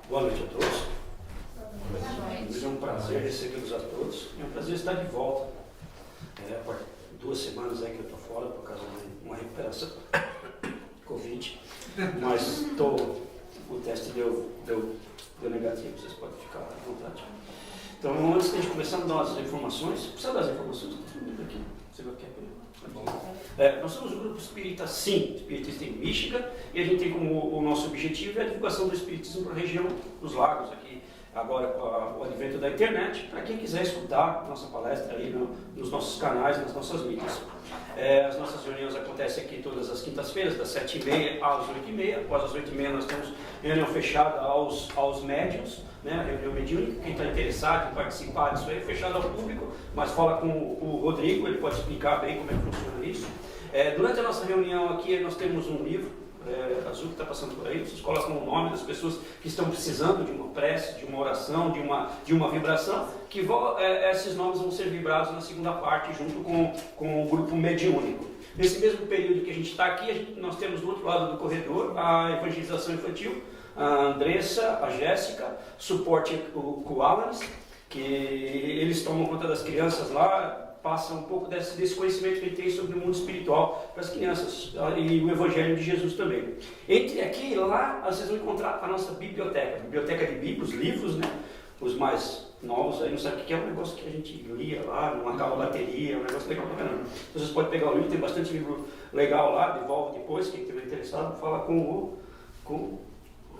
Boa noite a todos. É um prazer recebê-los a todos. É um prazer estar de volta. Por 2 semanas aí que eu estou fora por causa de uma recuperação Covid. Mas o teste deu negativo, vocês podem ficar à vontade. Então, antes de a gente começar a dar as informações, precisa dar as informações, está todo mundo aqui. Você vai querer? Nós somos um grupo espírita, sim, espiritista em Michigan, e a gente tem como o nosso objetivo a divulgação do espiritismo para a região dos lagos, aqui, agora com o advento da internet, para quem quiser escutar a nossa palestra aí nos nossos canais, nas nossas mídias. As nossas reuniões acontecem aqui todas as quintas-feiras, das 7h30 às 8h30. Após as 8h30 nós temos reunião fechada aos médiuns, né, a reunião mediúnica. Quem está interessado em participar disso aí é fechado ao público, mas fala com o Rodrigo, ele pode explicar bem como é que funciona isso. Durante a nossa reunião aqui nós temos um livro azul que está passando por aí, vocês colocam o nome das pessoas que estão precisando de uma prece, de uma oração, de uma vibração, que esses nomes vão ser vibrados na segunda parte, junto com o grupo mediúnico. Nesse mesmo período que a gente está aqui, nós temos do outro lado do corredor a evangelização infantil, a Andressa, a Jéssica, suporte com o Alanis, que eles tomam conta das crianças lá, passa um pouco desse conhecimento que ele tem sobre o mundo espiritual para as crianças e o Evangelho de Jesus também. Entre aqui e lá, vocês vão encontrar a nossa biblioteca de Bíblias, livros, né? Os mais novos aí não sabem o que é, um negócio que a gente lia lá, não acaba a bateria, um negócio legal pra caramba. Então, vocês podem pegar o livro, tem bastante livro legal lá, devolve depois, quem estiver interessado, fala com o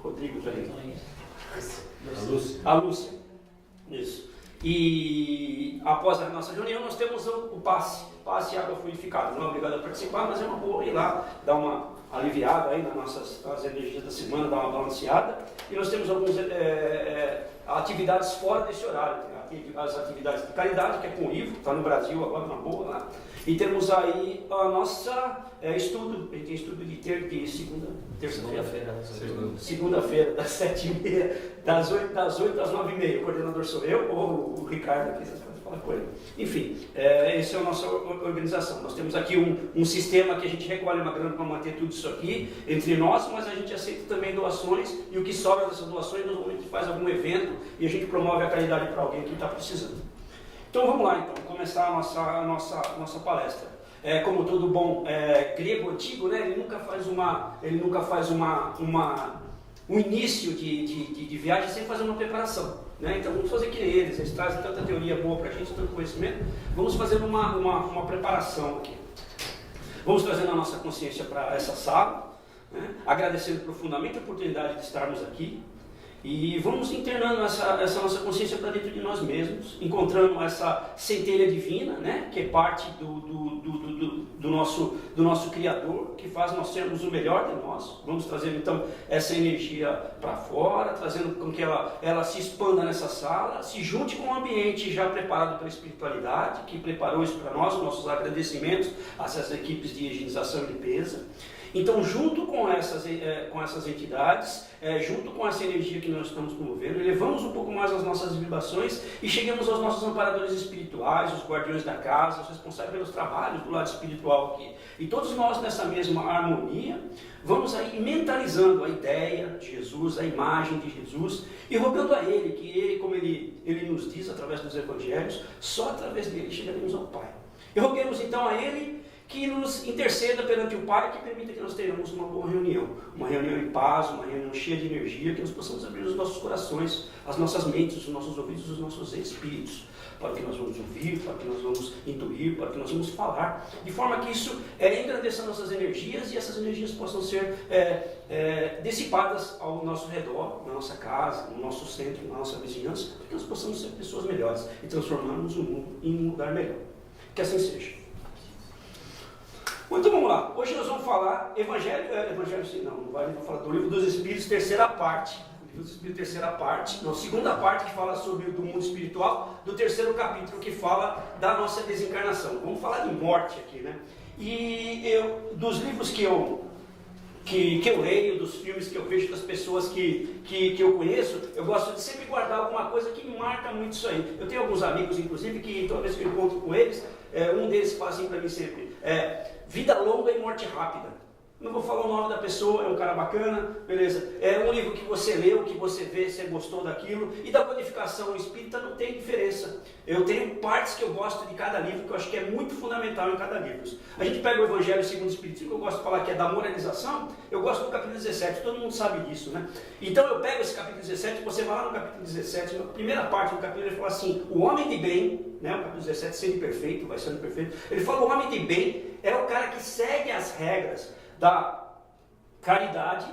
Rodrigo também. A Lúcia. Isso. E após a nossa reunião nós temos o passe água fluidificada. Não é obrigado a participar, mas é uma boa ir lá, dar uma aliviada aí nas energias da semana, dar uma balanceada. E nós temos algumas atividades fora desse horário. As atividades de caridade, que é com o Ivo, está no Brasil agora, na boa lá. E temos aí a nossa estudo, a gente tem estudo de segunda-feira, das 7h30, das 8 às 9h30. O coordenador sou eu, ou o Ricardo aqui, vocês podem falar com ele. Enfim, essa é a nossa organização. Nós temos aqui um sistema que a gente recolhe uma grana para manter tudo isso aqui entre nós, mas a gente aceita também doações, e o que sobra dessas doações, normalmente faz algum evento e a gente promove a caridade para alguém que está precisando. Então vamos lá, começar a nossa palestra. Como todo bom grego antigo, né, ele nunca faz um início de viagem sem fazer uma preparação. Né? Então vamos fazer que nem eles trazem tanta teoria boa para a gente, tanto conhecimento. Vamos fazer uma preparação aqui. Vamos trazendo a nossa consciência para essa sala, né? Agradecendo profundamente a oportunidade de estarmos aqui. E vamos internando essa nossa consciência para dentro de nós mesmos, encontrando essa centelha divina, né, que é parte do nosso Criador, que faz nós sermos o melhor de nós. Vamos trazendo então essa energia para fora, trazendo com que ela se expanda nessa sala, se junte com o ambiente já preparado pela espiritualidade, que preparou isso para nós, nossos agradecimentos a essas equipes de higienização e limpeza. Então, junto com essas entidades, junto com essa energia que nós estamos promovendo, elevamos um pouco mais as nossas vibrações e chegamos aos nossos amparadores espirituais, os guardiões da casa, os responsáveis pelos trabalhos do lado espiritual aqui. E todos nós, nessa mesma harmonia, vamos aí mentalizando a ideia de Jesus, a imagem de Jesus, e rogando a Ele, que Ele, como Ele nos diz através dos Evangelhos, só através dele chegaremos ao Pai. E roguemos então a Ele que nos interceda perante o Pai, que permita que nós tenhamos uma boa reunião, uma reunião em paz, uma reunião cheia de energia, que nós possamos abrir os nossos corações, as nossas mentes, os nossos ouvidos, os nossos espíritos, para o que nós vamos ouvir, para o que nós vamos intuir, para o que nós vamos falar, de forma que isso engrandeça nossas energias e essas energias possam ser dissipadas ao nosso redor, na nossa casa, no nosso centro, na nossa vizinhança, para que nós possamos ser pessoas melhores e transformarmos o mundo em um lugar melhor. Que assim seja. Então vamos lá, hoje nós vamos falar vamos falar do Livro dos Espíritos, terceira parte. O Livro dos Espíritos, terceira parte, não, segunda parte, que fala sobre do mundo espiritual, do terceiro capítulo que fala da nossa desencarnação. Vamos falar de morte aqui, né? E dos livros que eu leio, dos filmes que eu vejo, das pessoas que eu conheço, eu gosto de sempre guardar alguma coisa que me marca muito isso aí. Eu tenho alguns amigos, inclusive, que toda vez que eu encontro com eles, um deles fala assim para mim sempre, vida longa e morte rápida. Não vou falar o nome da pessoa, é um cara bacana, beleza. É um livro que você leu, que você vê, você gostou daquilo. E da codificação espírita não tem diferença. Eu tenho partes que eu gosto de cada livro, que eu acho que é muito fundamental em cada livro. A gente pega o Evangelho segundo o Espiritismo, que eu gosto de falar que é da moralização, eu gosto do capítulo 17, todo mundo sabe disso, né? Então eu pego esse capítulo 17, você vai lá no capítulo 17, na primeira parte do capítulo, ele fala assim, o homem de bem, né? O capítulo 17, sendo perfeito, vai sendo perfeito. Ele fala, o homem de bem é o cara que segue as regras da caridade,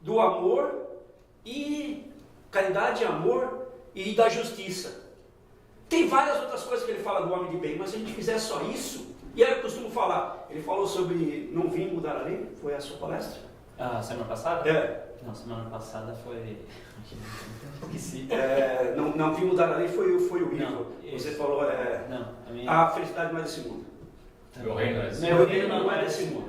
do amor e da justiça. Tem várias outras coisas que ele fala do homem de bem, mas se a gente fizer só isso, e aí eu costumo falar, ele falou sobre não vim mudar a lei, foi a sua palestra? Ah, semana passada? É. Não, semana passada foi... Esqueci. Não vim mudar a lei foi o Ivo. Não, você falou, não, a felicidade não é desse mundo. Meu reino é Meu reino não é desse mundo.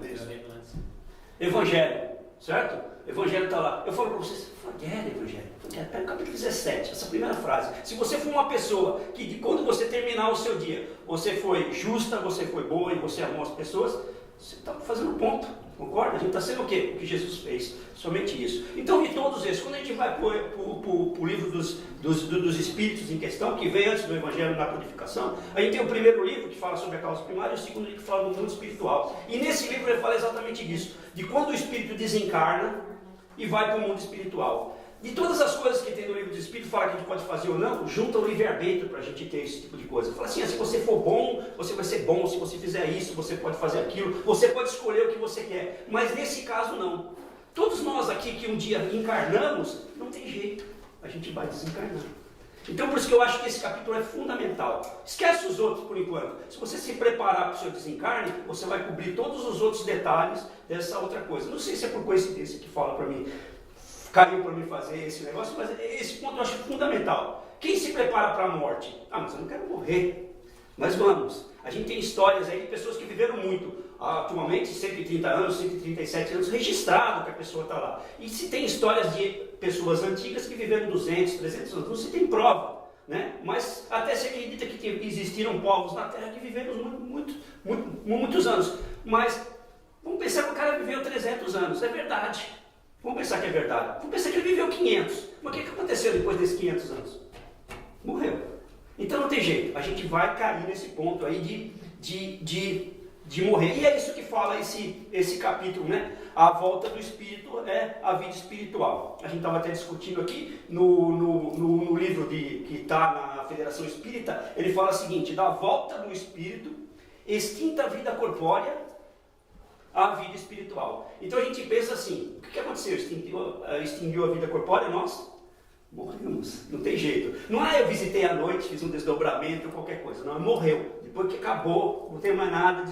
Evangelho, certo? Evangelho está lá. Eu falo para vocês, forget Evangelho. Pega o capítulo 17, essa primeira frase. Se você for uma pessoa que quando você terminar o seu dia, você foi justa, você foi boa e você amou as pessoas, você está fazendo ponto, concorda? A gente está sendo o quê? O que Jesus fez, somente isso. Então, de todos esses, quando a gente vai para o livro dos Espíritos em questão, que veio antes do Evangelho na codificação, a gente tem o primeiro livro que fala sobre a causa primária e o segundo livro que fala do mundo espiritual. E nesse livro ele fala exatamente disso, de quando o Espírito desencarna e vai para o mundo espiritual. De todas as coisas que tem no livro dos Espíritos, fala que a gente pode fazer ou não, junta o livre-arbítrio para a gente ter esse tipo de coisa. Fala assim, se você for bom, você vai ser bom, se você fizer isso, você pode fazer aquilo, você pode escolher o que você quer. Mas nesse caso não. Todos nós aqui que um dia encarnamos, não tem jeito, a gente vai desencarnar. Então por isso que eu acho que esse capítulo é fundamental. Esquece os outros por enquanto. Se você se preparar para o seu desencarne, você vai cobrir todos os outros detalhes dessa outra coisa. Não sei se é por coincidência que fala para mim, caiu para mim fazer esse negócio, mas esse ponto eu acho fundamental. Quem se prepara para a morte? Mas eu não quero morrer. Mas vamos. A gente tem histórias aí de pessoas que viveram muito. Atualmente, 130 anos, 137 anos, registrado que a pessoa está lá. E se tem histórias de pessoas antigas que viveram 200, 300 anos, não se tem prova, né? Mas até se acredita que existiram povos na Terra que viveram muitos anos. Mas vamos pensar que o cara viveu 300 anos, é verdade. Vamos pensar que é verdade. Vamos pensar que ele viveu 500. Mas o que aconteceu depois desses 500 anos? Morreu. Então não tem jeito. A gente vai cair nesse ponto aí de morrer. E é isso que fala esse capítulo, né? A volta do espírito é a vida espiritual. A gente estava até discutindo aqui no livro que está na Federação Espírita. Ele fala o seguinte, da volta do espírito, extinta a vida corpórea, a vida espiritual. Então a gente pensa assim, o que aconteceu? Extinguiu a vida corpórea? Nós morremos, não tem jeito. Não é eu visitei à noite, fiz um desdobramento ou qualquer coisa, não, morreu, depois que acabou, não tem mais nada.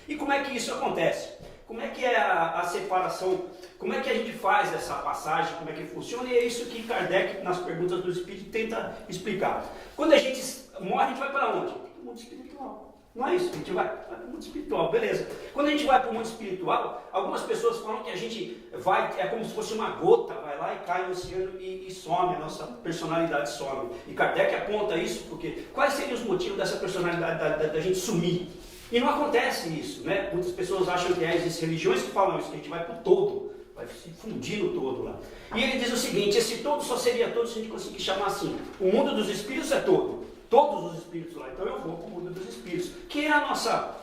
E como é que isso acontece? Como é que é a separação, como é que a gente faz essa passagem, como é que funciona? E é isso que Kardec, nas perguntas do Espírito, tenta explicar. Quando a gente morre, a gente vai para onde? Para o mundo espiritual. Não é isso, a gente vai para o mundo espiritual, beleza. Quando a gente vai para o mundo espiritual, algumas pessoas falam que a gente vai, é como se fosse uma gota, vai lá e cai no oceano e some, a nossa personalidade some. E Kardec aponta isso porque quais seriam os motivos dessa personalidade da gente sumir? E não acontece isso, né? Muitas pessoas acham que existem religiões que falam isso, que a gente vai para o todo, vai se fundir no todo lá. E ele diz o seguinte, esse todo só seria todo se a gente conseguir chamar assim, o mundo dos espíritos é todo. Todos os espíritos lá, então eu vou para o mundo dos espíritos, que é a nossa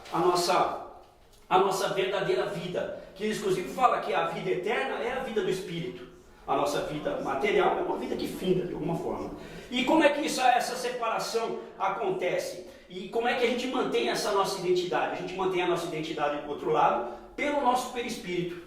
verdadeira vida, que inclusive fala que a vida eterna é a vida do espírito, a nossa vida material é uma vida que finda de alguma forma. E como é que essa separação acontece? E como é que a gente mantém essa nossa identidade? A gente mantém a nossa identidade do outro lado, pelo nosso perispírito.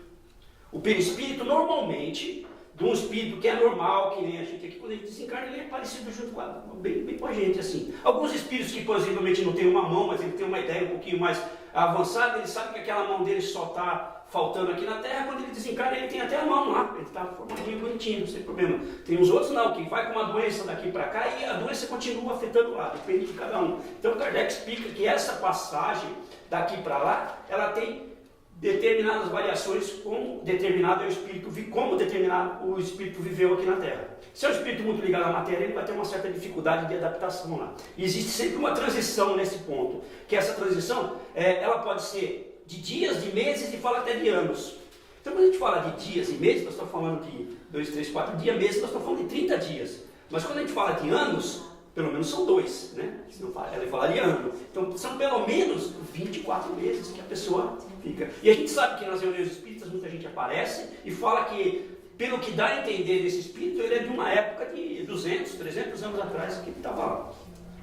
O perispírito normalmente, de um espírito que é normal, que nem a gente aqui, quando ele desencarna, ele é parecido junto bem com a gente, assim. Alguns espíritos que, possivelmente, não tem uma mão, mas ele tem uma ideia um pouquinho mais avançada, ele sabe que aquela mão dele só está faltando aqui na Terra, quando ele desencarna, ele tem até a mão lá, ele está formadinho, bonitinho, sem problema. Tem uns outros não, que vai com uma doença daqui para cá e a doença continua afetando lá, depende de cada um. Então, Kardec explica que essa passagem daqui para lá, ela tem determinadas variações como determinado o espírito viveu aqui na Terra. Se é um espírito muito ligado à matéria, ele vai ter uma certa dificuldade de adaptação lá. E existe sempre uma transição nesse ponto, que essa transição ela pode ser de dias, de meses e fala até de anos. Então, quando a gente fala de dias e meses, nós estamos falando de 2, 3, 4 dias, meses, nós estamos falando de 30 dias. Mas quando a gente fala de anos, pelo menos são 2, né? Senão ela falaria ano. Então, são pelo menos 24 meses que a pessoa fica. E a gente sabe que nas reuniões espíritas muita gente aparece e fala que, pelo que dá a entender desse espírito, ele é de uma época de 200, 300 anos atrás que ele estava lá.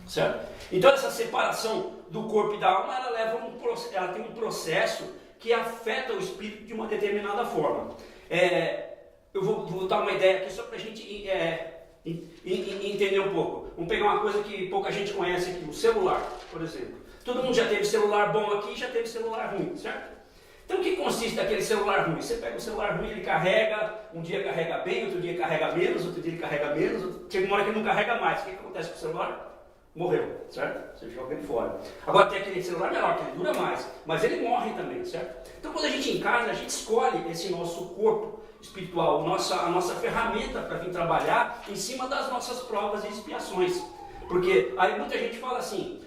Certo? Então, essa separação do corpo e da alma, ela tem um processo que afeta o espírito de uma determinada forma. Eu vou dar uma ideia aqui só para a gente entender um pouco. Vamos pegar uma coisa que pouca gente conhece aqui, o celular, por exemplo. Todo mundo já teve celular bom aqui e já teve celular ruim, certo? Então o que consiste daquele celular ruim? Você pega o celular ruim, ele carrega, um dia carrega bem, outro dia carrega menos, outro dia ele carrega menos, chega uma hora que ele não carrega mais. O que acontece com o celular? Morreu, certo? Você joga ele fora. Agora tem aquele celular melhor, que ele dura mais, mas ele morre também, certo? Então quando a gente encarna, a gente escolhe esse nosso corpo espiritual, a nossa ferramenta para vir trabalhar em cima das nossas provas e expiações. Porque aí muita gente fala assim,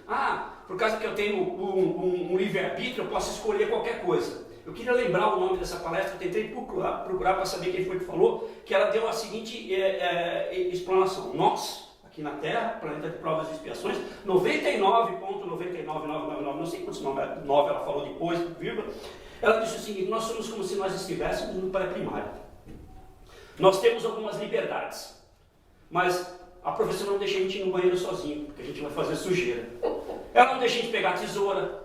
por causa que eu tenho um livre-arbítrio, eu posso escolher qualquer coisa. Eu queria lembrar o nome dessa palestra, eu tentei procurar para saber quem foi que falou, que ela deu a seguinte explanação. Nós, aqui na Terra, planeta de provas e expiações, 99,99999, não sei quantos 9 ela falou depois, vírgula, ela disse o seguinte, nós somos como se nós estivéssemos no pré-primário. Nós temos algumas liberdades, mas a professora não deixa a gente ir no banheiro sozinho, porque a gente vai fazer sujeira. Ela não deixa a gente pegar a tesoura,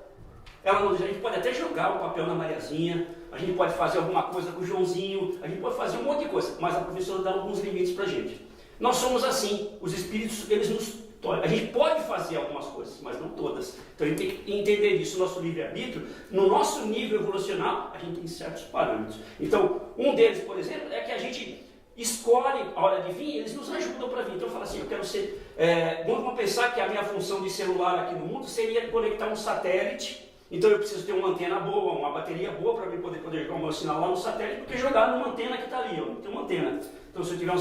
ela não deixa, a gente pode até jogar o papel na Mariazinha, a gente pode fazer alguma coisa com o Joãozinho, a gente pode fazer um monte de coisa, mas a professora dá alguns limites para a gente. Nós somos assim, os espíritos, eles nos... A gente pode fazer algumas coisas, mas não todas. Então a gente tem que entender isso, o nosso livre-arbítrio, no nosso nível evolucional, a gente tem certos parâmetros. Então, um deles, por exemplo, é que a gente escolhe a hora de vir, eles nos ajudam para vir. Então eu falo assim, eu quero ser... vamos pensar que a minha função de celular aqui no mundo seria conectar um satélite. Então eu preciso ter uma antena boa, uma bateria boa para poder jogar o meu sinal lá no satélite, porque jogar numa antena que está ali, tem uma antena. Então se eu tiver um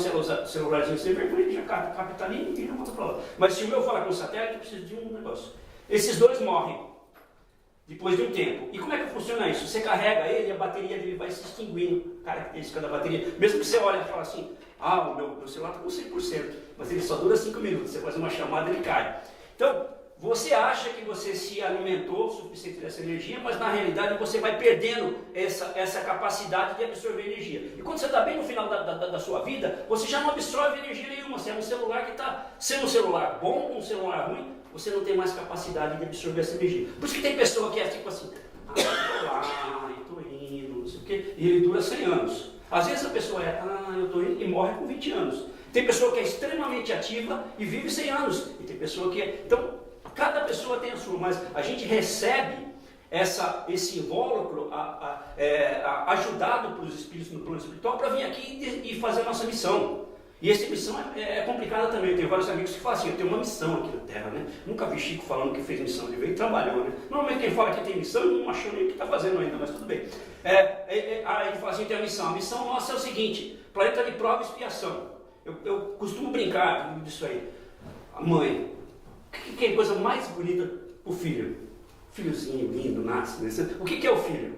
celularzinho sem vergonha, ele já capta ali e já manda para lá. Mas se o meu falar com o satélite, eu preciso de um negócio. Esses dois morrem depois de um tempo. E como é que funciona isso? Você carrega ele e a bateria dele vai se extinguindo, característica da bateria. Mesmo que você olhe e fale assim, o meu celular está com 100%, mas ele só dura 5 minutos, você faz uma chamada e ele cai. Então, você acha que você se alimentou o suficiente dessa energia, mas na realidade você vai perdendo essa capacidade de absorver energia. E quando você está bem no final da sua vida, você já não absorve energia nenhuma. Você é um celular que está sendo um celular bom, um celular ruim, você não tem mais capacidade de absorver essa energia. Por isso que tem pessoa que é tipo assim, eu estou lá, eu estou indo, não sei o quê, e ele dura 100 anos. Às vezes a pessoa eu estou indo e morre com 20 anos. Tem pessoa que é extremamente ativa e vive 100 anos. E tem pessoa que é... Então, cada pessoa tem a sua, mas a gente recebe esse invólucro ajudado pelos espíritos no plano espiritual para vir aqui e fazer a nossa missão. E essa missão é complicada também. Eu tenho vários amigos que falam assim, eu tenho uma missão aqui na Terra, né? Nunca vi Chico falando que fez missão, ele veio e trabalhou, né? Normalmente quem fala que tem missão não achou nem o que está fazendo ainda, mas tudo bem. Aí ele fala assim, tem a missão. A missão nossa é o seguinte, planeta de prova e expiação. Eu costumo brincar disso aí. A mãe, o que é a coisa mais bonita para o filho? Filhozinho, lindo, nasce, né? O que é o filho?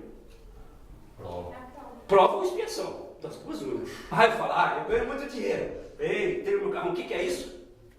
Prova ou expiação. Das duas unas. Aí fala, eu ganho muito dinheiro. Ei, tenho meu carro. O que é isso?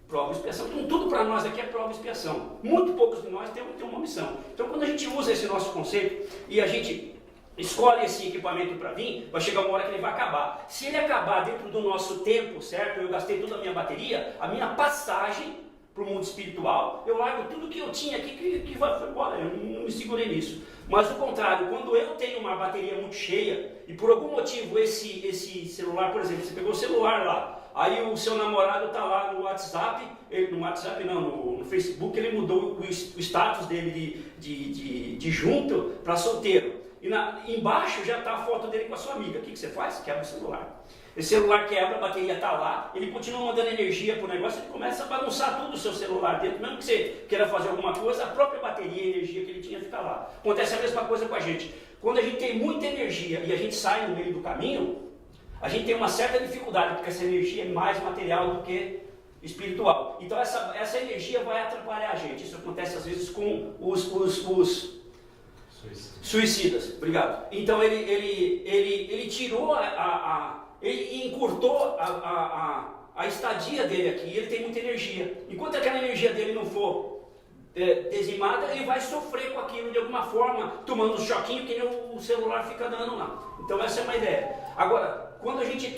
Prova e expiação. Então, tudo para nós aqui é prova e expiação. Muito poucos de nós têm uma missão. Então, quando a gente usa esse nosso conceito e a gente escolhe esse equipamento para vir, vai chegar uma hora que ele vai acabar. Se ele acabar dentro do nosso tempo, certo? Eu gastei toda a minha bateria, a minha passagem para o mundo espiritual, eu largo tudo que eu tinha aqui que foi embora, eu não me segurei nisso. Mas o contrário, quando eu tenho uma bateria muito cheia e por algum motivo esse celular, por exemplo, você pegou o celular lá, aí o seu namorado está lá no WhatsApp, no Facebook, ele mudou o status dele de junto para solteiro. E embaixo já está a foto dele com a sua amiga. O que você faz? Quebra o celular. Esse celular quebra, a bateria está lá, ele continua mandando energia para o negócio, ele começa a bagunçar tudo o seu celular dentro, mesmo que você queira fazer alguma coisa, a própria bateria e a energia que ele tinha fica lá. Acontece a mesma coisa com a gente. Quando a gente tem muita energia e a gente sai no meio do caminho, a gente tem uma certa dificuldade, porque essa energia é mais material do que espiritual. Então essa energia vai atrapalhar a gente. Isso acontece às vezes com os Suicidas, obrigado. Então ele tirou ele encurtou a estadia dele aqui, ele tem muita energia. Enquanto aquela energia dele não for dizimada, ele vai sofrer com aquilo de alguma forma, tomando um choquinho que nem o celular fica dando lá. Então essa é uma ideia. Agora, quando a gente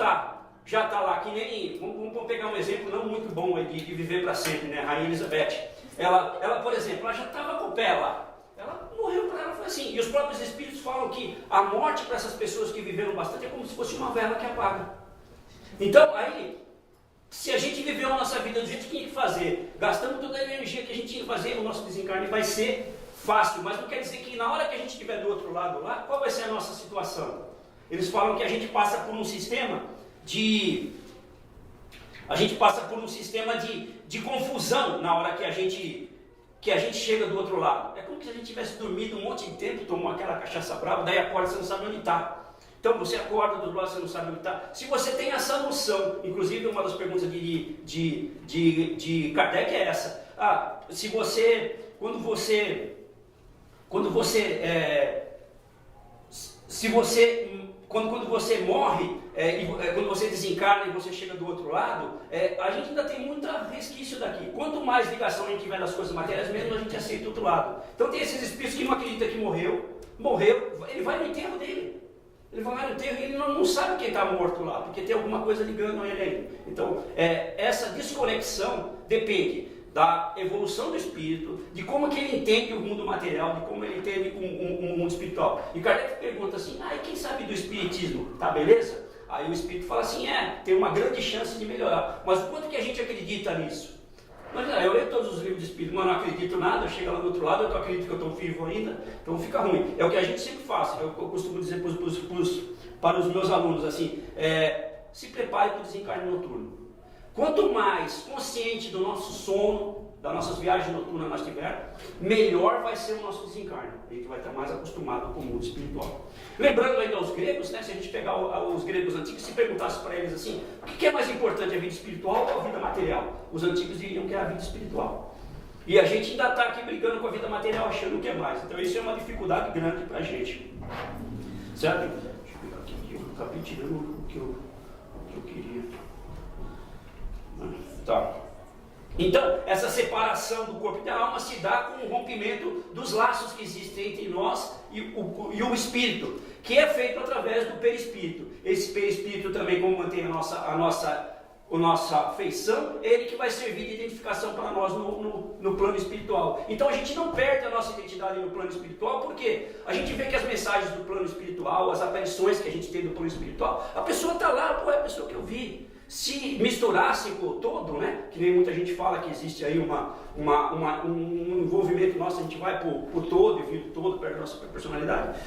já está lá, que nem, vamos pegar um exemplo não muito bom de viver para sempre, né? A Rainha Elizabeth, ela, por exemplo, ela já estava com o pé lá. Ela morreu para ela, foi assim. E os próprios espíritos falam que a morte para essas pessoas que viveram bastante é como se fosse uma vela que apaga. Então, aí, se a gente viveu a nossa vida do jeito que tinha que fazer, gastando toda a energia que a gente tinha que fazer, o nosso desencarne vai ser fácil. Mas não quer dizer que na hora que a gente estiver do outro lado lá, qual vai ser a nossa situação? Eles falam que a gente passa por um sistema de confusão na hora que a gente chega do outro lado. É como se a gente tivesse dormido um monte de tempo, tomou aquela cachaça brava, daí acorda, você não sabe onde está. Então você acorda do outro lado, você não sabe onde está. Se você tem essa noção, inclusive uma das perguntas de Kardec é essa. Quando você morre, quando você desencarna e você chega do outro lado, a gente ainda tem muito resquício daqui. Quanto mais ligação a gente tiver das coisas materiais, menos a gente aceita o outro lado. Então tem esses espíritos que não acreditam que morreu, ele vai no enterro dele. Ele vai lá no enterro e ele não sabe quem está morto lá, porque tem alguma coisa ligando ele ainda. Então, essa desconexão depende da evolução do espírito, de como que ele entende o mundo material, de como ele entende o mundo espiritual. E Kardec pergunta assim, e quem sabe do espiritismo? Tá, beleza? Aí o espírito fala assim, tem uma grande chance de melhorar. Mas o quanto que a gente acredita nisso? Mas eu leio todos os livros de espírito, mas não acredito nada, chega lá do outro lado, eu acredito que eu estou vivo ainda, então fica ruim. É o que a gente sempre faz, eu costumo dizer para os meus alunos assim, se prepare para o desencarne noturno. Quanto mais consciente do nosso sono, das nossas viagens noturnas nós tivermos, melhor vai ser o nosso desencarne. A gente vai estar mais acostumado com o mundo espiritual. Lembrando ainda aos gregos, né, se a gente pegar os gregos antigos, se perguntasse para eles assim, o que é mais importante, a vida espiritual ou a vida material? Os antigos diriam que é a vida espiritual. E a gente ainda está aqui brigando com a vida material, achando que é mais. Então isso é uma dificuldade grande para a gente. Certo? Deixa eu pegar aqui, eu acabei tirando o que eu queria. Tá. Então, essa separação do corpo e da alma se dá com o rompimento dos laços que existem entre nós e o espírito, que é feito através do perispírito. Esse perispírito também, como mantém a nossa feição, é ele que vai servir de identificação para nós no plano espiritual. Então a gente não perde a nossa identidade no plano espiritual, porque a gente vê que as mensagens do plano espiritual, as aparições que a gente tem do plano espiritual, a pessoa está lá, é a pessoa que eu vi. Se misturasse com o todo, né, que nem muita gente fala que existe aí um envolvimento nosso, a gente vai por todo e vira o todo, perde a nossa personalidade,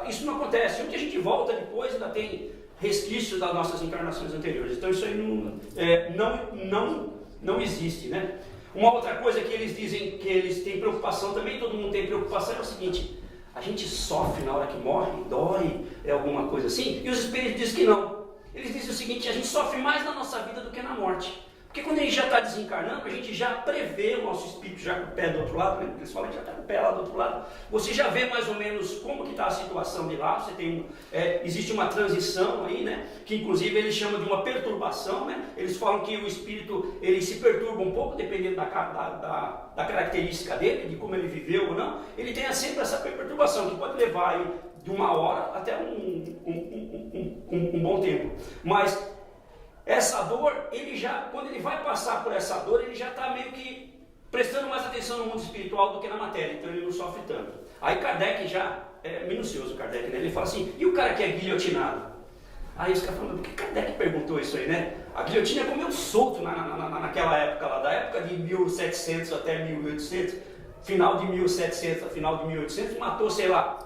isso não acontece. Onde a gente volta depois ainda tem resquícios das nossas encarnações anteriores. Então isso aí não existe, né? Uma outra coisa que eles dizem que eles têm preocupação, também todo mundo tem preocupação, é o seguinte: a gente sofre na hora que morre, dói, alguma coisa assim, e os espíritos dizem que não. Eles dizem o seguinte: a gente sofre mais na nossa vida do que na morte. Porque quando a gente já está desencarnando, a gente já prevê o nosso espírito já com o pé do outro lado, né? Eles falam que já está com o pé lá do outro lado. Você já vê mais ou menos como que está a situação de lá. Você tem existe uma transição aí, né? Que inclusive eles chamam de uma perturbação, né? Eles falam que o espírito ele se perturba um pouco, dependendo da característica dele, de como ele viveu ou não. Ele tem sempre essa perturbação, que pode levar aí de uma hora até um bom tempo. Mas essa dor, quando ele vai passar por essa dor, ele já está meio que prestando mais atenção no mundo espiritual do que na matéria, então ele não sofre tanto. Aí Kardec já é minucioso, Kardec, né? Ele fala assim: e o cara que é guilhotinado? Aí os caras falam: por que Kardec perguntou isso aí, né? A guilhotina comeu solto naquela época lá, da época de 1700 até 1800, final de 1700 a final de 1800, matou, sei lá,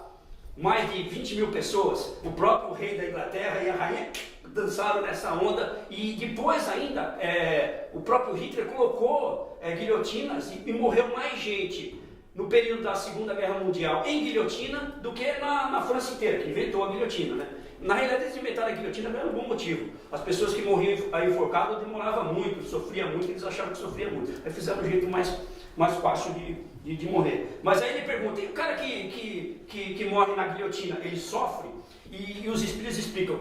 mais de 20 mil pessoas. O próprio rei da Inglaterra e a rainha dançaram nessa onda, e depois ainda o próprio Hitler colocou guilhotinas e morreu mais gente no período da Segunda Guerra Mundial em guilhotina do que na França inteira, que inventou a guilhotina, né? Na realidade, eles inventaram a guilhotina por um bom motivo. As pessoas que morriam aí enforcadas demoravam muito, sofriam muito, eles achavam que sofriam muito. Aí fizeram um jeito mais mais fácil de morrer. Mas aí ele pergunta, e o cara que morre na guilhotina, ele sofre? E os espíritos explicam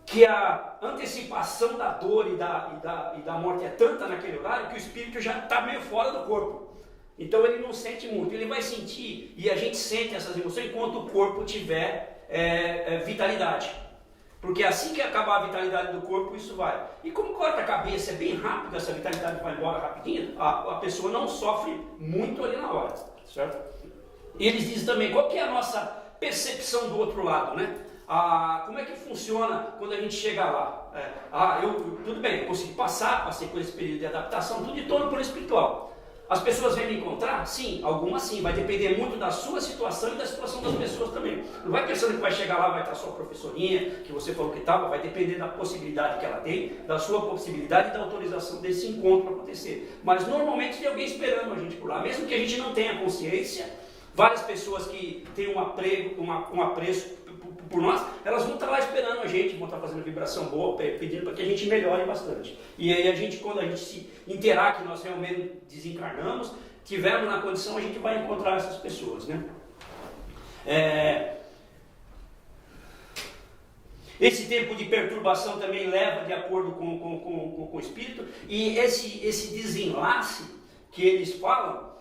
que a antecipação da dor e da morte é tanta naquele horário que o espírito já está meio fora do corpo. Então ele não sente muito, ele vai sentir, e a gente sente essas emoções enquanto o corpo tiver vitalidade. Porque assim que acabar a vitalidade do corpo, isso vai. E como corta a cabeça, é bem rápido, essa vitalidade vai embora rapidinho, a pessoa não sofre muito ali na hora, certo? E eles dizem também, qual que é a nossa percepção do outro lado, né? Como é que funciona quando a gente chega lá? Tudo bem, eu consegui passei por esse período de adaptação, tudo de torno por espiritual. As pessoas vêm me encontrar? Sim, algumas sim, vai depender muito da sua situação e da situação das pessoas também. Não vai pensando que vai chegar lá, vai estar sua professorinha, que você falou que estava, vai depender da possibilidade que ela tem, da sua possibilidade e da autorização desse encontro acontecer. Mas normalmente tem alguém esperando a gente por lá, mesmo que a gente não tenha consciência, várias pessoas que têm um apreço por nós, elas vão estar lá esperando a gente, vão estar fazendo vibração boa, pedindo para que a gente melhore bastante. E aí quando a gente se interar que nós realmente desencarnamos, tivermos na condição, a gente vai encontrar essas pessoas, né? Esse tempo de perturbação também leva de acordo com o espírito, e esse desenlace que eles falam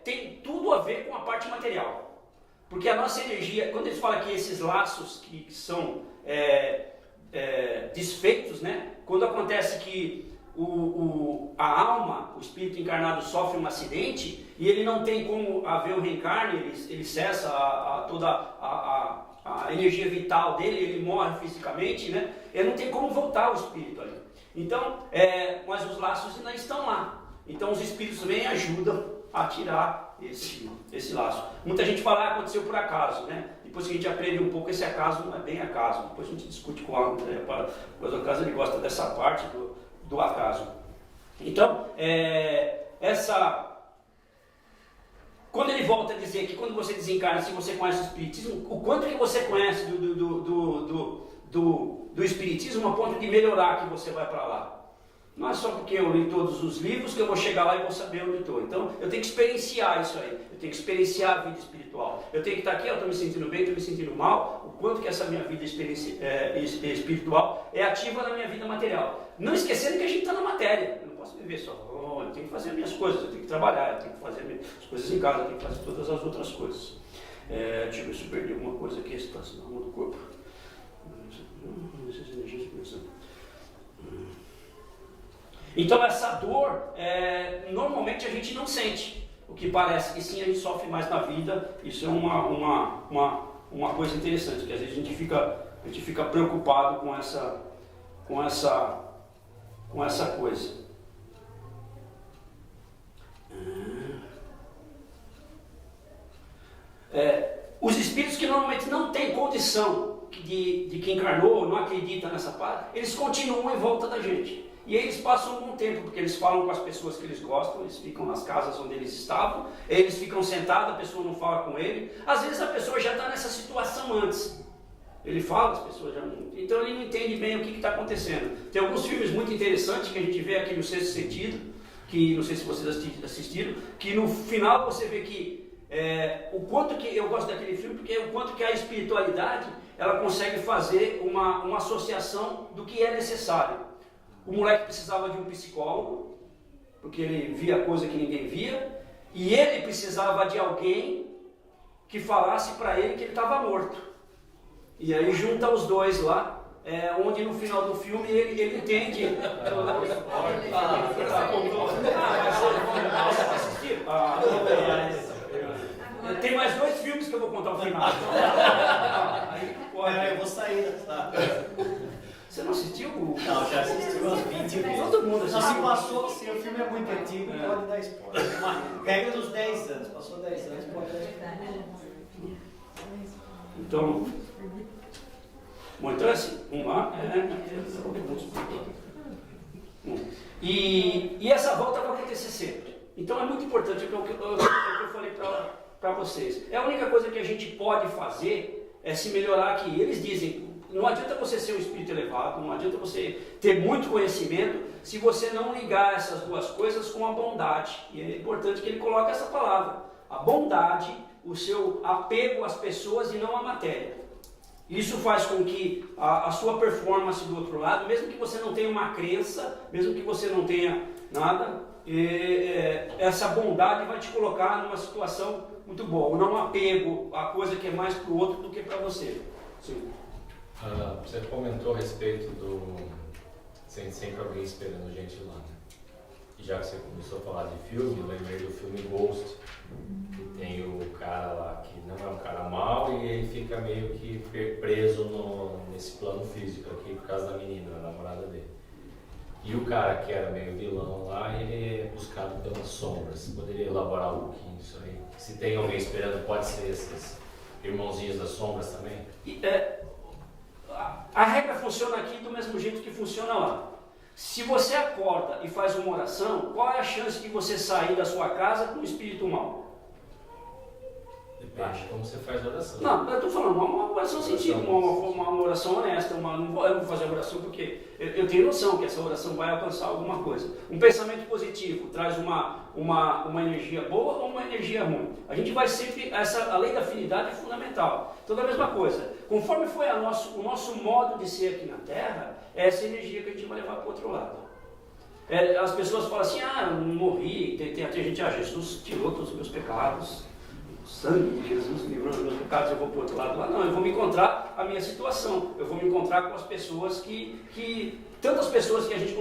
tem tudo a ver com a parte material. Porque a nossa energia, quando eles falam que esses laços que são desfeitos, né? Quando acontece que a alma, o espírito encarnado sofre um acidente e ele não tem como haver o reencarne, ele cessa toda a energia vital dele, ele morre fisicamente, né? Ele não tem como voltar o espírito ali. Então, mas os laços ainda estão lá. Então os espíritos vêm e ajudam a tirar esse laço. Muita gente fala que aconteceu por acaso, né? Depois que a gente aprende um pouco, esse acaso não é bem acaso. Depois a gente discute com o aluno, né? Mas o acaso, ele gosta dessa parte do acaso. Então, quando ele volta a dizer que quando você desencarna, se você conhece o espiritismo, o quanto que você conhece do espiritismo a ponto de melhorar que você vai para lá. Não é só porque eu li todos os livros que eu vou chegar lá e vou saber onde estou. Então, eu tenho que experienciar isso aí. Eu tenho que experienciar a vida espiritual. Eu tenho que estar aqui, eu estou me sentindo bem, estou me sentindo mal. O quanto que essa minha vida espiritual é ativa na minha vida material. Não esquecendo que a gente está na matéria. Eu não posso viver só. Eu tenho que fazer as minhas coisas, eu tenho que trabalhar, eu tenho que fazer as coisas em casa, eu tenho que fazer todas as outras coisas. Deixa eu ver se eu perdi alguma coisa aqui, se está na mão do corpo. Essas energias pensando. Então essa dor, normalmente a gente não sente. O que parece que sim, a gente sofre mais na vida. Isso é uma coisa interessante, que às vezes a gente fica preocupado com essa coisa. Os espíritos que normalmente não têm condição de que encarnou, não acredita nessa parte, eles continuam em volta da gente. E aí eles passam um bom tempo, porque eles falam com as pessoas que eles gostam, eles ficam nas casas onde eles estavam, eles ficam sentados, a pessoa não fala com ele. Às vezes a pessoa já está nessa situação antes. Ele fala, as pessoas já não... Então ele não entende bem o que está acontecendo. Tem alguns filmes muito interessantes que a gente vê aqui no Sexto Sentido, que não sei se vocês assistiram, que no final você vê que o quanto que eu gosto daquele filme, porque o quanto que a espiritualidade ela consegue fazer uma associação do que é necessário. O moleque precisava de um psicólogo, porque ele via coisa que ninguém via, e ele precisava de alguém que falasse para ele que ele estava morto. E aí junta os dois lá, onde no final do filme ele entende. Tem mais 2 filmes que eu vou contar o final. Eu vou sair, tá? Você não assistiu? Não, já assisti umas 20 vezes. Todo mundo assistiu. Se passou, se o filme é muito antigo, pode dar spoiler. Regra dos 10 anos. Passou 10 anos, pode dar spoiler. Então, assim, vamos lá. E essa volta vai acontecer sempre. Então é muito importante, o que eu falei para vocês. É a única coisa que a gente pode fazer é se melhorar aqui. Eles dizem, não adianta você ser um espírito elevado, não adianta você ter muito conhecimento se você não ligar essas duas coisas com a bondade. E é importante que ele coloque essa palavra. A bondade, o seu apego às pessoas e não à matéria. Isso faz com que a sua performance do outro lado, mesmo que você não tenha uma crença, mesmo que você não tenha nada, essa bondade vai te colocar numa situação muito boa. O não apego a coisa que é mais para o outro do que para você. Sim. Você comentou a respeito do sempre alguém esperando gente lá, né? E já que você começou a falar de filme, eu lembrei do filme Ghost, que tem o cara lá que não é um cara mau e ele fica meio que preso nesse plano físico aqui por causa da menina, da namorada dele. E o cara que era meio vilão lá, ele é buscado pelas sombras. Você poderia elaborar um pouquinho isso aí? Se tem alguém esperando, pode ser esses irmãozinhos das sombras também? A regra funciona aqui do mesmo jeito que funciona lá. Se você acorda e faz uma oração, qual é a chance de você sair da sua casa com um espírito mau? Depende de como você faz a oração. Não, eu estou falando uma oração sentido, uma oração honesta. Eu não vou fazer a oração porque eu tenho noção que essa oração vai alcançar alguma coisa. Um pensamento positivo traz uma energia boa ou uma energia ruim. A gente vai sempre, a lei da afinidade é fundamental. Então, da mesma coisa, conforme foi o nosso modo de ser aqui na Terra, é essa energia que a gente vai levar para o outro lado. As pessoas falam assim, eu não morri, tem gente, Jesus tirou todos os meus pecados. O sangue de Jesus livrou dos meus pecados, eu vou para o outro lado lá. Não, eu vou me encontrar a minha situação. Eu vou me encontrar com as pessoas tantas pessoas que a gente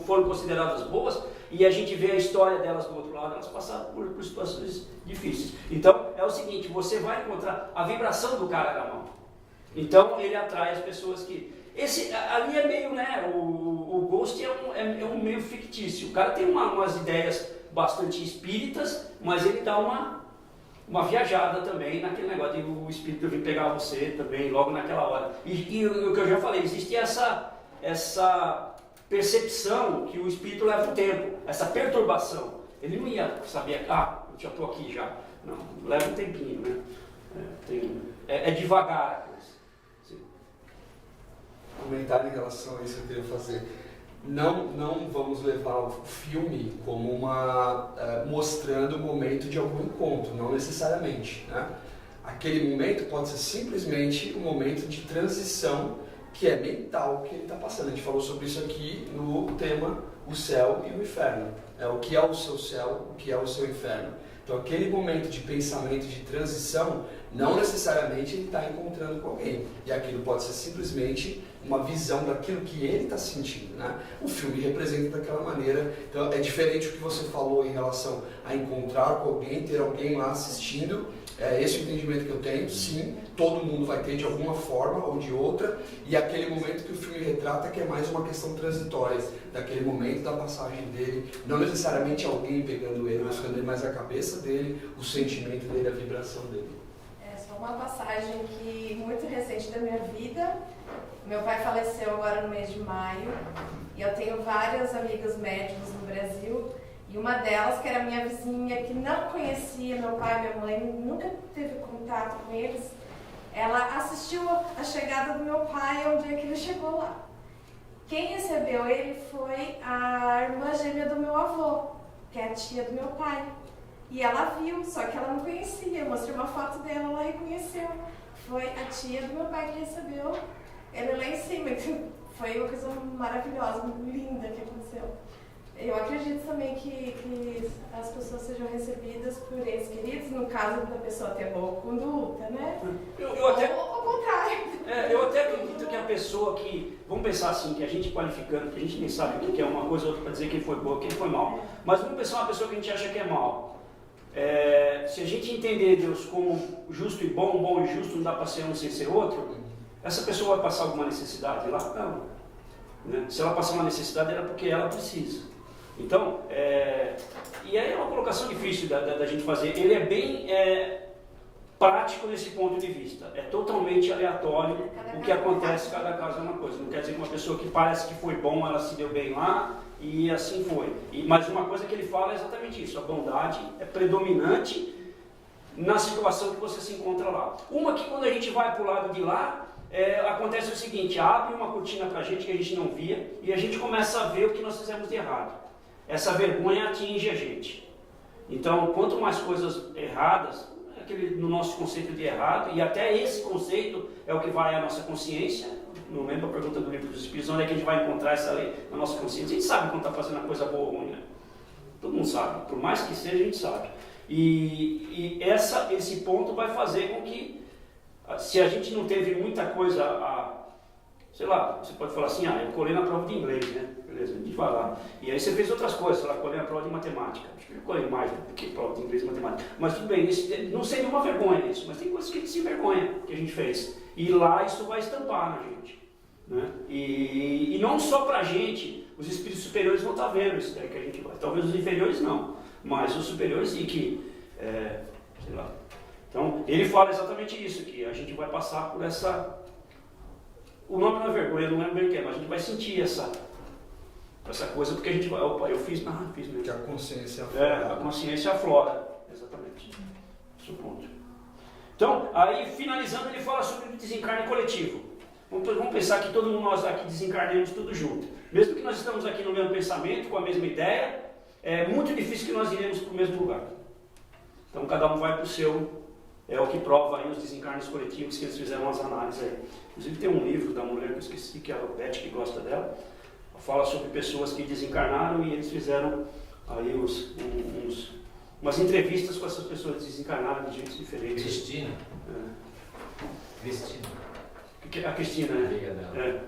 foram consideradas boas, e a gente vê a história delas do outro lado, elas passaram por situações difíceis. Então, é o seguinte, você vai encontrar a vibração do cara na mão. Então, ele atrai as pessoas que... ali é meio, né, o Ghost é um meio fictício. O cara tem umas ideias bastante espíritas, mas ele dá uma viajada também naquele negócio de o espírito vir pegar você também logo naquela hora. E o que eu já falei, existe essa percepção que o espírito leva um tempo, essa perturbação. Ele não ia saber, eu já estou aqui já. Não, leva um tempinho, né? É devagar a coisa. Sim. Comentário em relação a isso que eu queria fazer. Não vamos levar o filme como mostrando o momento de algum encontro, não necessariamente, né? Aquele momento pode ser simplesmente um momento de transição que é mental que ele está passando. A gente falou sobre isso aqui no tema o céu e o inferno. O que é o seu céu, o que é o seu inferno. Então aquele momento de pensamento, de transição, não necessariamente ele está encontrando com alguém. E aquilo pode ser simplesmente uma visão daquilo que ele está sentindo, né? O filme representa daquela maneira. Então é diferente o que você falou em relação a encontrar com alguém, ter alguém lá assistindo. Esse é o entendimento que eu tenho. Sim, todo mundo vai ter de alguma forma ou de outra. E aquele momento que o filme retrata que é mais uma questão transitória, daquele momento da passagem dele. Não necessariamente alguém pegando ele, mas a cabeça dele, o sentimento dele, a vibração dele. Só uma passagem que muito recente da minha vida. Meu pai faleceu agora no mês de maio e eu tenho várias amigas médicos no Brasil, e uma delas, que era minha vizinha, que não conhecia meu pai e minha mãe, nunca teve contato com eles, ela assistiu a chegada do meu pai onde é que ele chegou lá. Quem recebeu ele foi a irmã gêmea do meu avô, que é a tia do meu pai. E ela viu, só que ela não conhecia. Eu mostrei uma foto dela, ela reconheceu. Foi a tia do meu pai que recebeu ele lá em cima. Foi uma coisa maravilhosa, linda que aconteceu. Eu acredito também que as pessoas sejam recebidas por entes queridos, no caso da pessoa ter boa conduta, né? Ou ao contrário. Eu até acredito que a pessoa que, vamos pensar assim, que a gente qualificando, que a gente nem sabe o que é uma coisa ou outra para dizer quem foi boa, quem foi mal, mas vamos pensar uma pessoa que a gente acha que é mal. Se a gente entender Deus como justo e bom, bom e justo, não dá para ser um sem ser outro, essa pessoa vai passar alguma necessidade lá? Não. Né? Se ela passar uma necessidade, era porque ela precisa. Então, e aí é uma colocação difícil da gente fazer. Ele é bem prático nesse ponto de vista. É totalmente aleatório o que acontece, cada caso é uma coisa. Não quer dizer que uma pessoa que parece que foi bom, ela se deu bem lá, e assim foi. Mas uma coisa que ele fala é exatamente isso. A bondade é predominante na situação que você se encontra lá. Uma que quando a gente vai para o lado de lá, acontece o seguinte, abre uma cortina para a gente que a gente não via e a gente começa a ver o que nós fizemos de errado. Essa vergonha atinge a gente. Então, quanto mais coisas erradas, no nosso conceito de errado, e até esse conceito é o que vai à nossa consciência. Não lembro a pergunta do livro dos Espíritos, onde é que a gente vai encontrar essa lei na nossa consciência? A gente sabe quando está fazendo uma coisa boa ou ruim, né? Todo mundo sabe, por mais que seja, a gente sabe. E esse ponto vai fazer com que, se a gente não teve muita coisa sei lá, você pode falar assim, eu colei na prova de inglês, né? Beleza, a gente vai lá. E aí você fez outras coisas, sei lá, colei na prova de matemática. Acho que eu colei mais do que prova de inglês e matemática. Mas tudo bem, não seria uma vergonha isso, mas tem coisas que a gente se envergonha que a gente fez. E lá isso vai estampar na gente. Né? E não só pra gente, os espíritos superiores vão estar vendo isso daí que a gente vai. Talvez os inferiores não, mas os superiores sim que, sei lá. Então, ele fala exatamente isso, que a gente vai passar por essa... O nome não é vergonha, não lembro bem o que é, mas a gente vai sentir essa coisa, porque a gente vai... Opa, eu fiz mesmo. Que a consciência aflora. A consciência aflora, exatamente. Esse é o ponto. Então, aí finalizando, ele fala sobre o desencarne coletivo. Vamos pensar que todo mundo nós aqui desencarnemos tudo junto. Mesmo que nós estamos aqui no mesmo pensamento, com a mesma ideia, é muito difícil que nós iremos para o mesmo lugar. Então cada um vai para o seu, é o que prova aí os desencarnes coletivos que eles fizeram as análises aí. Inclusive tem um livro da mulher que eu esqueci, que é a Beth, que gosta dela, fala sobre pessoas que desencarnaram e eles fizeram aí umas entrevistas com essas pessoas que desencarnaram de jeitos diferentes. Cristina. A Cristina, né?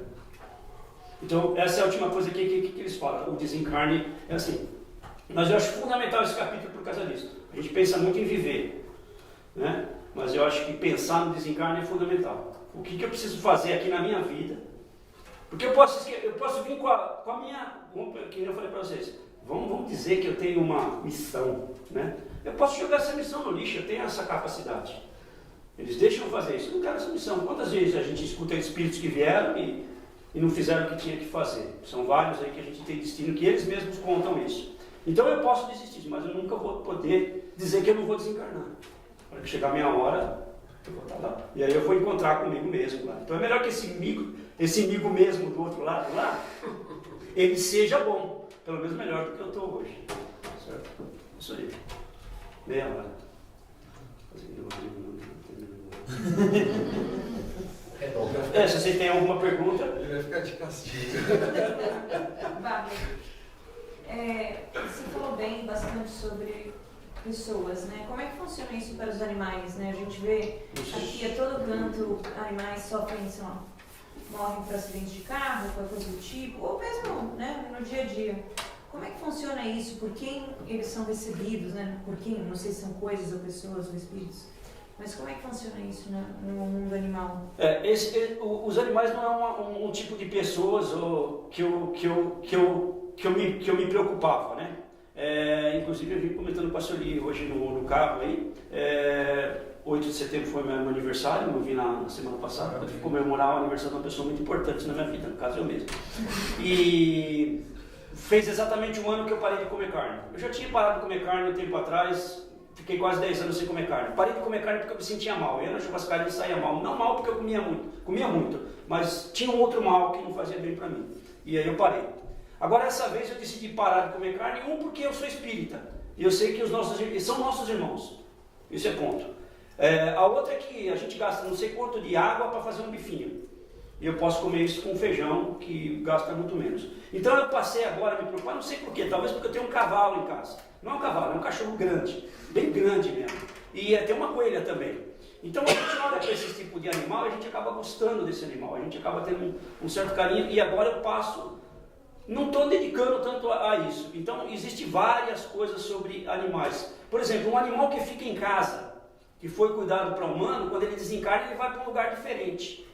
Então, essa é a última coisa que eles falam. O desencarne é assim. Mas eu acho fundamental esse capítulo por causa disso. A gente pensa muito em viver, né? Mas eu acho que pensar no desencarne é fundamental. O que eu preciso fazer aqui na minha vida? Porque eu posso vir com a minha... Que eu falei para vocês. Vamos dizer que eu tenho uma missão, né? Eu posso jogar essa missão no lixo, eu tenho essa capacidade. Eles deixam fazer isso. Eu não quero essa missão. Quantas vezes a gente escuta espíritos que vieram e não fizeram o que tinha que fazer? São vários aí que a gente tem destino, que eles mesmos contam isso. Então eu posso desistir, mas eu nunca vou poder dizer que eu não vou desencarnar. Quando chegar a minha hora, eu vou estar lá. E aí eu vou encontrar comigo mesmo lá. Então é melhor que esse amigo mesmo do outro lado lá, ele seja bom. Pelo menos melhor do que eu estou hoje. Certo? Isso aí. Meia hora. Se você tem alguma pergunta, ele vai ficar de castigo. Wagner, você falou bem bastante sobre pessoas, né? Como é que funciona isso para os animais, né? A gente vê aqui a todo canto animais sofrem, sei lá, morrem por acidentes de carro, qualquer coisa do tipo, ou mesmo, né, no dia a dia. Como é que funciona isso? Por quem eles são recebidos, né? Por quem? Não sei se são coisas ou pessoas ou espíritos. Mas como é que funciona isso no mundo animal? Os animais não é um tipo de pessoas que eu me preocupava, né? Inclusive eu vim comentando com a Sueli hoje no carro aí. 8 de setembro foi meu aniversário, eu vi na semana passada, eu fui comemorar o aniversário de uma pessoa muito importante na minha vida, no caso eu mesmo. E fez exatamente um ano que eu parei de comer carne. Eu já tinha parado de comer carne um tempo atrás. Fiquei quase 10 anos sem comer carne. Parei de comer carne porque eu me sentia mal. Eu ia na churrascaria e saía mal. Não mal porque eu comia muito, mas tinha um outro mal que não fazia bem para mim. E aí eu parei. Agora essa vez eu decidi parar de comer carne, porque eu sou espírita. E eu sei que são nossos irmãos. Isso é ponto. A outra é que a gente gasta não sei quanto de água para fazer um bifinho. E eu posso comer isso com feijão, que gasta muito menos. Então eu passei agora a me preocupar, não sei porquê, talvez porque eu tenho um cavalo em casa. Não é um cavalo, é um cachorro grande, bem grande mesmo. E tem uma coelha também. Então a gente olha para esse tipo de animal, a gente acaba gostando desse animal, a gente acaba tendo um certo carinho. E agora eu passo, não estou dedicando tanto a isso. Então existem várias coisas sobre animais. Por exemplo, um animal que fica em casa, que foi cuidado para humano, quando ele desencarna, ele vai para um lugar diferente.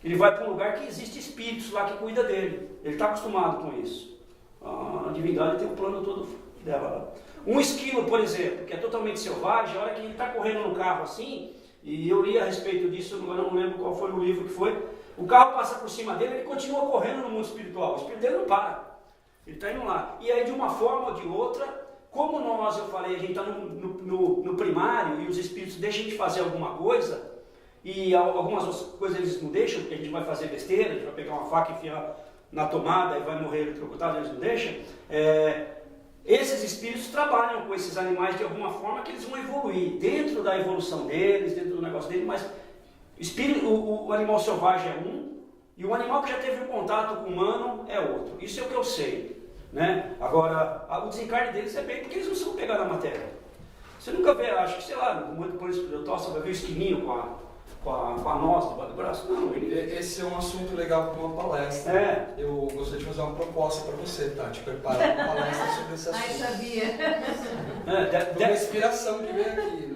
Ele vai para um lugar que existe espíritos lá que cuida dele. Ele está acostumado com isso. A divindade tem um plano todo dela lá. Um esquilo, por exemplo, que é totalmente selvagem, a hora que ele está correndo no carro assim, e eu li a respeito disso, agora não lembro qual foi o livro que foi, o carro passa por cima dele, ele continua correndo no mundo espiritual. O espírito dele não para. Ele está indo lá. E aí, de uma forma ou de outra, como eu falei, a gente está no primário e os espíritos deixam de fazer alguma coisa, e algumas coisas eles não deixam, porque a gente vai fazer besteira, a gente vai pegar uma faca e enfiar na tomada e vai morrer eletrocutado, eles não deixam. Esses espíritos trabalham com esses animais de alguma forma que eles vão evoluir dentro da evolução deles, dentro do negócio deles, mas o animal selvagem é um e o animal que já teve um contato com o humano é outro. Isso é o que eu sei, né? Agora, o desencarne deles é bem porque eles não são pegar na matéria. Você nunca vê, acho que, sei lá, muito por isso que eu tosse, vai ver o esquininho com a noz debaixo do braço. Não, Esse é um assunto legal para uma palestra. Eu gostaria de fazer uma proposta para você, tá? Te preparar uma palestra sobre esse assunto. Ai, sabia. Foi uma inspiração que veio aqui.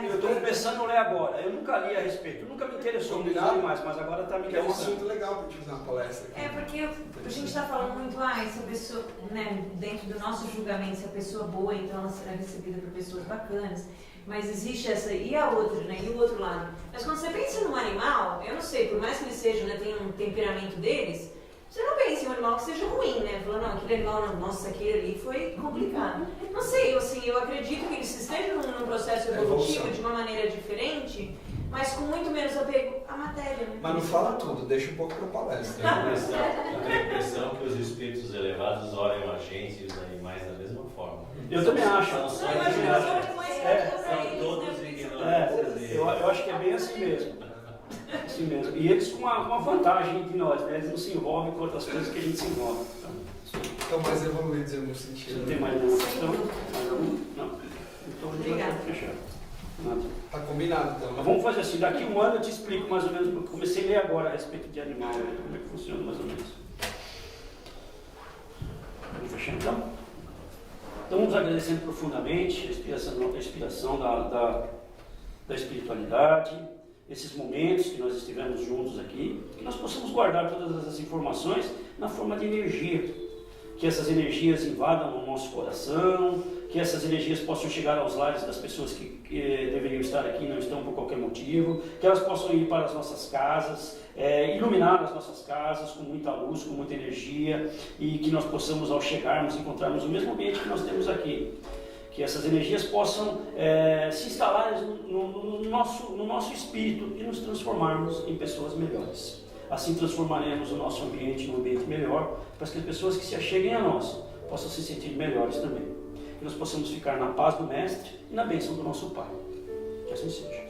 Eu estou começando a ler agora. Eu nunca li a respeito, nunca me interessou muito demais, mas agora está me É um interessando. assunto legal para te fazer uma palestra aqui. Porque a gente está falando muito, essa pessoa, né, dentro do nosso julgamento, se a pessoa é boa, então ela será recebida por pessoas bacanas. Mas existe essa, e a outra, né, e o outro lado. Mas quando você pensa num animal, eu não sei, por mais que eles sejam, né, tem um temperamento deles, você não pensa em um animal que seja ruim, né? Falando, não, aquele animal, nossa, aquele ali foi complicado. Não sei, eu acredito que eles estejam num processo evolutivo de uma maneira diferente, mas com muito menos apego à matéria. Né? Mas não fala tudo, deixa um pouco para a palestra. Eu tenho a impressão que os espíritos elevados olham a gente e os animais da mesma forma. Eu também acho. São Eu acho que nós somos mais são todos ignorantes. Eu acho que é bem assim mesmo. Assim mesmo. E eles com uma vantagem de nós, né? Eles não se envolvem com outras coisas que a gente se envolve. Estão mais evoluídos em algum Você sentido. não tem mais nenhuma questão? Mais alguma? Não? Então a gente vai Obrigada. fechar. Nada. Tá combinado então. Mas vamos fazer assim, daqui um ano eu te explico mais ou menos, porque eu comecei a ler agora a respeito de animal, né? Como é que funciona mais ou menos. Vamos fechar então? Então vamos agradecendo profundamente a inspiração da espiritualidade, esses momentos que nós estivemos juntos aqui, que nós possamos guardar todas essas informações na forma de energia, que essas energias invadam o nosso coração, que essas energias possam chegar aos lares das pessoas que deveriam estar aqui e não estão por qualquer motivo, que elas possam ir para as nossas casas, iluminar as nossas casas com muita luz, com muita energia, e que nós possamos, ao chegarmos, encontrarmos o mesmo ambiente que nós temos aqui. Que essas energias possam se instalar no nosso espírito e nos transformarmos em pessoas melhores. Assim transformaremos o nosso ambiente num ambiente melhor, para que as pessoas que se acheguem a nós possam se sentir melhores também. Que nós possamos ficar na paz do Mestre e na bênção do nosso Pai. Que assim seja.